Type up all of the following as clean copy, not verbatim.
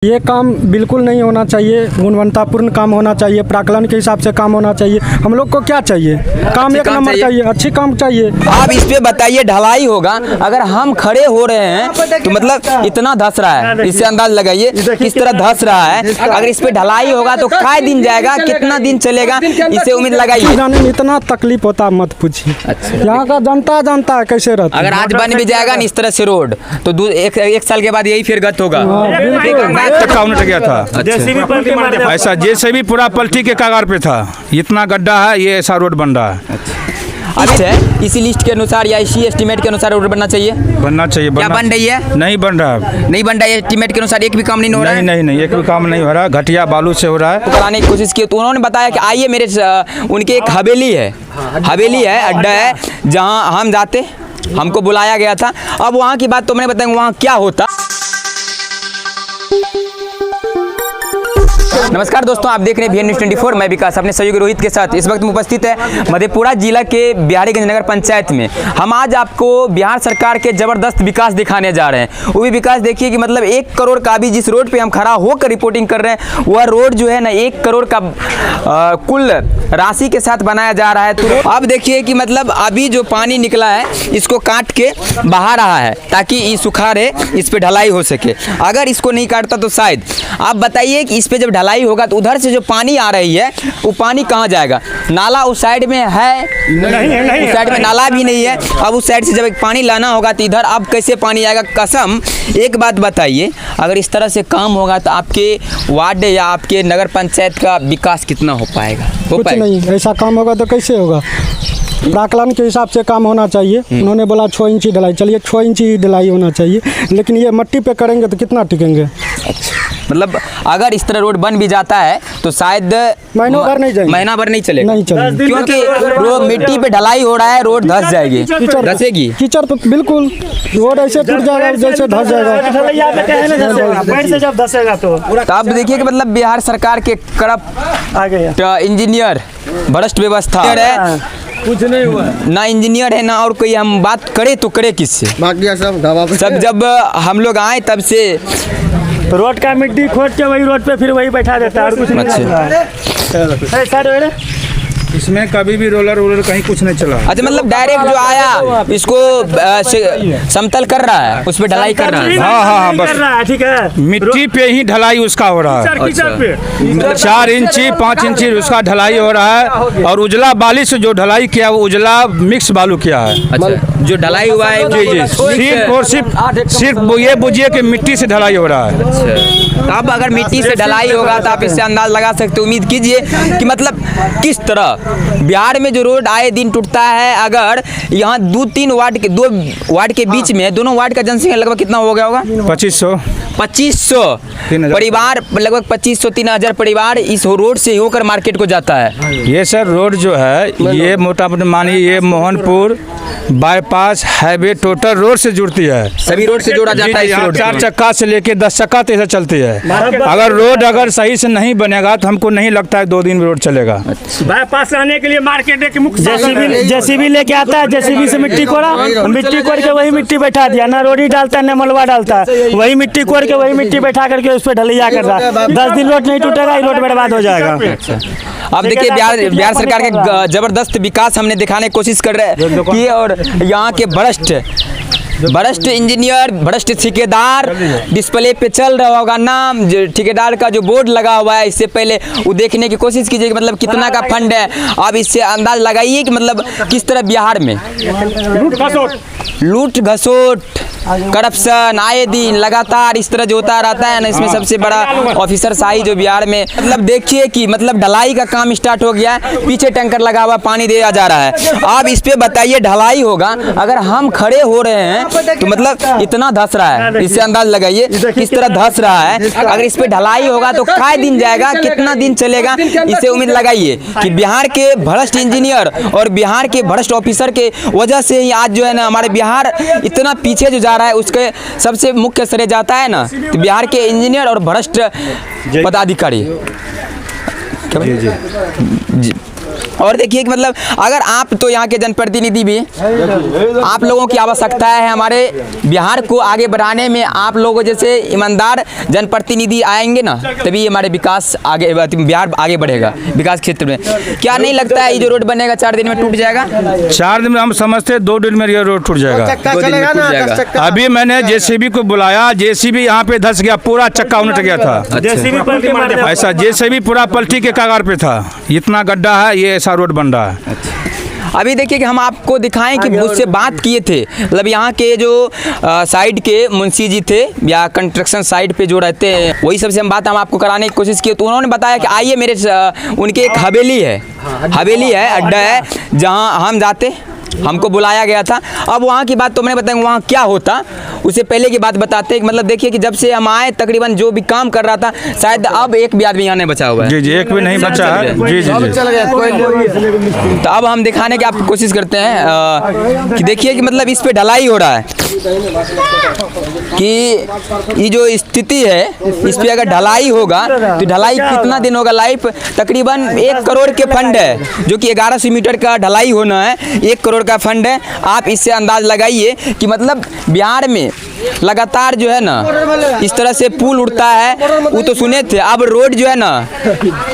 ये काम बिल्कुल नहीं होना चाहिए, गुणवत्तापूर्ण काम होना चाहिए, प्राकलन के हिसाब से काम होना चाहिए। हम लोग को क्या चाहिए? काम एक नंबर चाहिए, अच्छी काम चाहिए। आप इस पे बताइए, ढलाई होगा, अगर हम खड़े हो रहे हैं तो मतलब इतना धस रहा है, इससे अंदाज लगाइए किस तरह धस रहा है। अगर इस पे ढलाई होगा तो काय दिन जाएगा, कितना दिन चलेगा, इससे उम्मीद लगाइए। जाने में इतना तकलीफ होता है, मत पूछिए। यहाँ का जनता जानता है कैसे रहता है। अगर आज बन भी जाएगा ना इस तरह से रोड तो एक साल के बाद यही फिर गत होगा। का उलट गया था ऐसा, जैसे भी पूरा पलटी के कागार पे था। इतना गड्ढा है, ये ऐसा रोड बन रहा है। अच्छा, इसी लिस्ट के अनुसार या इसी एस्टीमेट के अनुसार रोड बनना चाहिए। क्या बन रही है? नहीं बन रहा है, नहीं बन रहा है। एस्टीमेट के अनुसार एक भी काम नहीं हो रहा है। नहीं, एक भी काम नहीं हो रहा, घटिया बालू से हो रहा है। तो कराने की कोशिश की तो उन्होंने बताया कि आइए मेरे उनके एक हवेली है, अड्डा है जहां हम जाते, हमको बुलाया गया था। अब वहां की बात तो मैंने बताया वहां क्या होता। नमस्कार दोस्तों, आप देख रहे हैं VN News 24। मैं विकास अपने सहयोगी रोहित के साथ इस वक्त उपस्थित है मधेपुरा जिला के बिहारीगंज नगर पंचायत में। हम आज आपको बिहार सरकार के ज़बरदस्त विकास दिखाने जा रहे हैं। वो भी विकास देखिए कि मतलब 1 करोड़ का भी जिस रोड पे हम खड़ा होकर रिपोर्टिंग कर रहे हैं, वह रोड जो है ना 1 करोड़ का कुल राशि के साथ बनाया जा रहा है। तो अब देखिए कि मतलब अभी जो पानी निकला है इसको काट के बहा रहा है ताकि ये सूखा रहे, इस पर ढलाई हो सके। अगर इसको नहीं काटता तो शायद आप बताइए कि इस पर जब ढलाई होगा तो उधर से जो पानी आ रही है वो पानी कहाँ जाएगा? नाला उस साइड में है नहीं, उस साइड में नाला भी नहीं है। अब उस साइड से जब पानी लाना होगा तो इधर अब कैसे पानी आएगा? कसम एक बात बताइए, अगर इस तरह से काम होगा तो आपके वार्ड या आपके नगर पंचायत का विकास कितना हो पाएगा? कुछ नहीं, ऐसा काम होगा तो कैसे होगा? प्राकलन के हिसाब से काम होना चाहिए। उन्होंने बोला 6 इंची ढलाई, चलिए 6 इंची ढलाई होना चाहिए, लेकिन ये मिट्टी पे करेंगे तो कितना टिकेंगे? अच्छा, मतलब अगर इस तरह रोड बन भी जाता है तो शायद महीनों भर नहीं जाएगा, महीना भर नहीं चलेगा, नहीं चलेगा, क्योंकि रोड मिट्टी पे ढलाई हो रहा है, रोड धस जाएगी, धसेगी। कीचड़ तो बिल्कुल रोड ऐसे टूट जाएगा जैसे धस जाएगा। जब धसेगा तो अब देखिए कि मतलब बिहार सरकार के करप्ट इंजीनियर, भ्रष्ट व्यवस्था है, कुछ नहीं हुआ ना इंजीनियर है ना और कोई। हम बात करें तो करे किससे? बाकी सब जब हम लोग आए तब से तो रोड का मिट्टी खोद के वही रोड पे फिर वही बैठा देता है और कुछ नहीं। इसमें कभी भी रोलर कहीं कुछ नहीं चला। अच्छा, मतलब डायरेक्ट जो आया इसको समतल कर रहा है, उस पे ढलाई कर रहा है। हाँ, बस ठीक है, मिट्टी पे ही ढलाई उसका हो रहा है। 4 इंची 5 इंची उसका ढलाई हो रहा है, और उजला बाली से जो ढलाई किया वो उजला मिक्स बालू किया है। अच्छा, जो ढलाई हुआ है जी, सिर्फ और सिर्फ ये बुझिए कि मिट्टी से ढलाई हो रहा है। अच्छा, अब अगर मिट्टी से ढलाई होगा तो आप इससे अंदाज लगा सकते, उम्मीद कीजिए कि मतलब किस तरह बिहार में जो रोड आए दिन टूटता है। अगर यहाँ 2 वार्ड के बीच में, दोनों वार्ड का जनसंख्या लगभग कितना हो गया होगा? 2500 परिवार, लगभग 2500-3000 परिवार इस रोड से होकर मार्केट को जाता है। ये सर रोड जो है ये मोटा मोटा मानिए ये Mohanpur bypass highway total road से जुड़ती है, सभी रोड से जोड़ा जाता है। इस रोड 4 चक्का से लेके 10 चक्का तक चलती है। अगर रोड सही से नहीं बनेगा तो हमको नहीं लगता है 2 दिन में रोड चलेगा। बाईपास आने के लिए मार्केट के मुख्य जेसीबी लेके आता है, जेसीबी से मिट्टी कोड़ा, मिट्टी कोड़ के वही मिट्टी बैठा दिया, ना रोडी डालता है ना मलबा डालता है, वही मिट्टी कोड़ के वही मिट्टी बैठा करके उस पर ढलैया कर रहा है। 10 दिन रोड नहीं टूटेगा, रोड बर्बाद हो जाएगा। अब देखिए बिहार सरकार के जबरदस्त विकास हमने दिखाने की कोशिश कर रहे हैं, और यहाँ के भ्रष्ट इंजीनियर, भ्रष्ट ठेकेदार, डिस्प्ले पे चल रहा होगा नाम ठेकेदार का जो बोर्ड लगा हुआ है, इससे पहले वो देखने की कोशिश कीजिए कि मतलब कितना का फंड है। अब इससे अंदाज लगाइए कि मतलब किस तरह बिहार में लूट घसोट करप्शन आए दिन लगातार इस तरह जो होता रहता है ना। इसमें सबसे बड़ा ऑफिसर शाही जो बिहार में, मतलब देखिए कि मतलब ढलाई का काम स्टार्ट हो गया है, पीछे टैंकर लगा हुआ पानी दिया जा रहा है। अब इस पे बताइए ढलाई होगा, अगर हम खड़े हो रहे हैं तो मतलब इतना धस रहा है, इससे अंदाज लगाइए किस तरह धस रहा है। अगर इस पे ढलाई होगा तो काय दिन जाएगा, कितना दिन चलेगा, इससे उम्मीद लगाइए कि बिहार के भ्रष्ट इंजीनियर और बिहार के भ्रष्ट ऑफिसर के वजह से ही आज जो है ना हमारे बिहार इतना पीछे जो जा रहा है, उसके सबसे मुख्य श्रेय जाता है ना तो बिहार के इंजीनियर और भ्रष्ट पदाधिकारी। और देखिए कि मतलब अगर आप तो यहाँ के जनप्रतिनिधि भी, आप लोगों की आवश्यकता है हमारे बिहार को आगे बढ़ाने में। आप लोगों जैसे ईमानदार जनप्रतिनिधि आएंगे ना, तभी हमारे विकास आगे, बिहार आगे बढ़ेगा विकास क्षेत्र में। क्या नहीं लगता है ये जो रोड बनेगा 4 दिन में टूट जाएगा? 4 दिन में हम समझते हैं 2 दिन में ये रोड टूट जाएगा। 2 दिन में टूट जाएगा। अभी मैंने जेसीबी को बुलाया, जेसीबी यहाँ पे धंस गया, पूरा चक्का उलट गया था। ऐसा जेसीबी पूरा पलटी के कगार पे था, इतना गड्ढा है, ये ऐसा रोड बन रहा है। अभी देखिए कि हम आपको दिखाएं कि उससे बात किए थे, मतलब यहाँ के जो साइड के मुंशी जी थे या कंस्ट्रक्शन साइड पे जो रहते हैं, वही सबसे हम आपको कराने की कोशिश की। तो उन्होंने बताया कि आइए मेरे उनके एक हवेली है, अड्डा है जहाँ हम जाते, हमको बुलाया गया था। अब वहाँ की बात तो मैंने बताया वहाँ क्या होता, उससे पहले की बात बताते हैं कि मतलब देखिए कि जब से हम आए तकरीबन जो भी काम कर रहा था, शायद अब एक भी आदमी यहाँ नहीं बचा हुआ है। जी जी, एक भी नहीं बचा है। जी जी जी। तो अब हम दिखाने की आपकी कोशिश करते हैं कि देखिए कि मतलब इस पे ढलाई हो रहा है, कि ये जो स्थिति है इस पे अगर ढलाई होगा तो ढलाई कितना दिन होगा? लाइफ तकरीबन 1 करोड़ के फंड है, जो कि 1100 मीटर का ढलाई होना है, 1 करोड़ का फंड है। आप इससे अंदाज लगाइए कि मतलब बिहार में लगातार जो है ना इस तरह से पुल उड़ता है। वो तो सुने थे, अब रोड जो है ना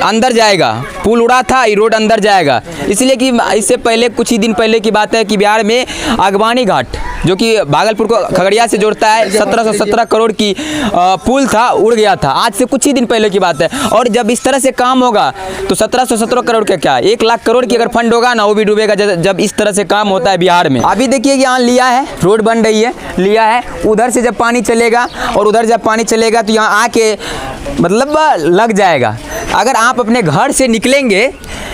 अंदर जाएगा, पुल उड़ा था, ये रोड अंदर जाएगा। इसलिए कि इससे पहले कुछ ही दिन पहले की बात है कि बिहार में आगवानी घाट, जो कि भागलपुर को खगड़िया से जोड़ता है, 1717 करोड़ की पुल था, उड़ गया था। आज से कुछ ही दिन पहले की बात है। और जब इस तरह से काम होगा तो 1717 करोड़ का क्या, 1 लाख करोड़ की अगर फंड होगा ना, वो भी डूबेगा जब इस तरह से काम होता है बिहार में। अभी देखिए कि यहाँ लिया है, रोड बन रही है, लिया है, उधर से जब पानी चलेगा और उधर जब पानी चलेगा तो यहाँ आके मतलब लग जाएगा। अगर आप अपने घर से निकलेंगे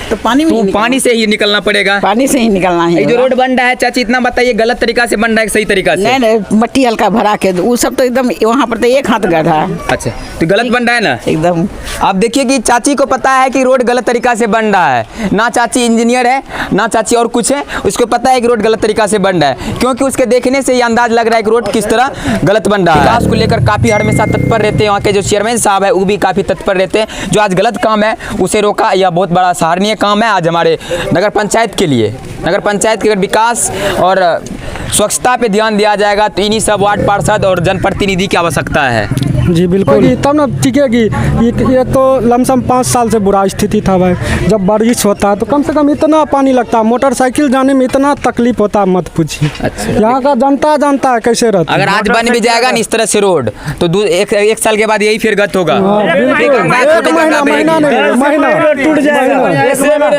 तो पानी से ही निकलना पड़ेगा, पानी से ही निकलना है। जो रोड बन रहा है चाची, इतना बताइए गलत तरीका से बन रहा है सही तरीका से? नहीं, मट्टी हल्का भरा के, वो सब तो एकदम वहाँ पर तो 1 हाथ गड्ढा है। अच्छा, तो गलत बन रहा है ना एकदम। आप देखिए कि चाची को पता है कि रोड गलत तरीका से बन रहा है। ना चाची इंजीनियर है, ना चाची और कुछ है, उसको पता है कि रोड गलत तरीका से बन रहा है, क्योंकि उसके देखने से ये अंदाज लग रहा है कि रोड किस तरह गलत बन रहा है। विकास को लेकर काफ़ी हमेशा तत्पर रहते हैं, वहाँ के जो चेयरमैन साहब है वो भी काफ़ी तत्पर रहते हैं। जो आज गलत काम है उसे रोका, यह बहुत बड़ा सराहनीय काम है आज हमारे नगर पंचायत के लिए। नगर पंचायत के अगर विकास और स्वच्छता पे ध्यान दिया जाएगा तो इन्हीं सब वार्ड पार्षद और जनप्रतिनिधि की आवश्यकता है। जी बिल्कुल, तब ना टिकेगी। ये तो लमसम 5 साल से बुरा स्थिति था भाई। जब बारिश होता है तो कम से कम इतना पानी लगता है, मोटरसाइकिल जाने में इतना तकलीफ होता है, मत पूछिए। अच्छा, यहाँ का जनता जानता है कैसे रहता है। अगर आज बन भी जाएगा ना इस तरह से रोड, तो एक साल के बाद यही फिर गत होगा।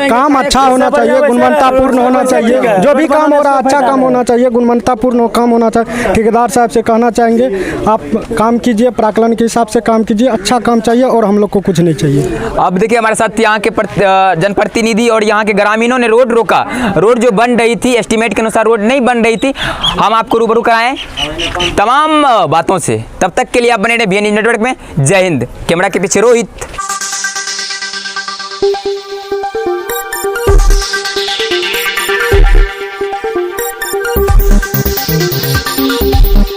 काम अच्छा होना चाहिए, गुणवत्तापूर्ण होना चाहिए। जो भी काम हो रहा है अच्छा काम होना चाहिए, गुणवत्तापूर्ण काम होना चाहिए। ठेकेदार साहब से कहना चाहेंगे आप काम कीजिए, प्राकलन के हिसाब से काम कीजिए, अच्छा काम चाहिए और हम लोग को कुछ नहीं चाहिए। अब देखिए हमारे साथ यहाँ के जनप्रतिनिधि और यहाँ के ग्रामीणों ने रोड रोका। रोड जो बन रही थी एस्टीमेट के अनुसार रोड नहीं बन रही थी। हम आपको रूबरू कराएं तमाम बातों से। तब तक के लिए आप बने रहे BN नेटवर्क में। जय हिंद। कैमरा के पीछे रोहित।